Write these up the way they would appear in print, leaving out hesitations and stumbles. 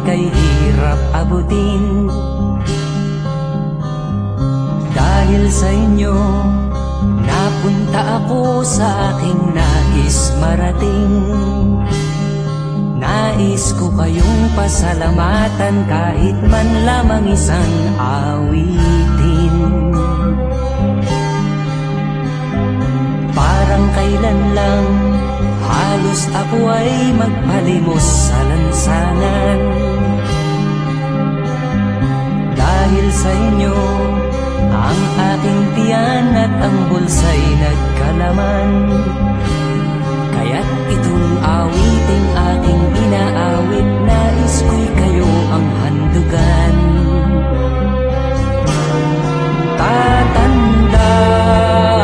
kay hirap abutin. Dahil sa inyo, napunta ako sa aking nais marating. Nais ko kayong pasalamatan kahit man lamang isang awitin. Parang kailan lang halos ako ay magpalimos sa lansangan. Dahil sa inyo, ang aking tiyan at ang bulsa'y nagkalaman. Kaya't itong awiting aking inaawit, nais ko'y kayo ang handugan. Tatanda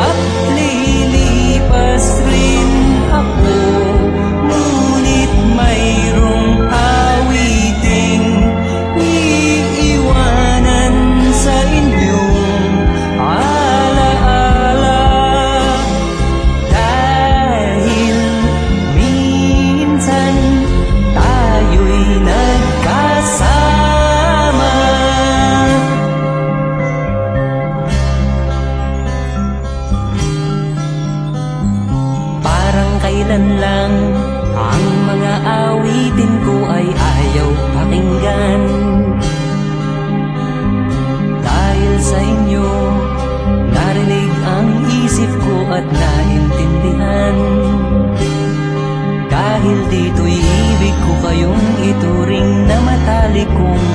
at lilipas rin ako, ngunit mayroong awiting iiwanan sa inyong alaala. Dahil minsan tayo'y nagkasama. Parang kailan lang ang mga awitin ko ay ayaw pakinggan. Dahil sa inyo, narinig ang isip ko at naintindihan. Dahil dito'y ibig ko kayong ituring na matalik kong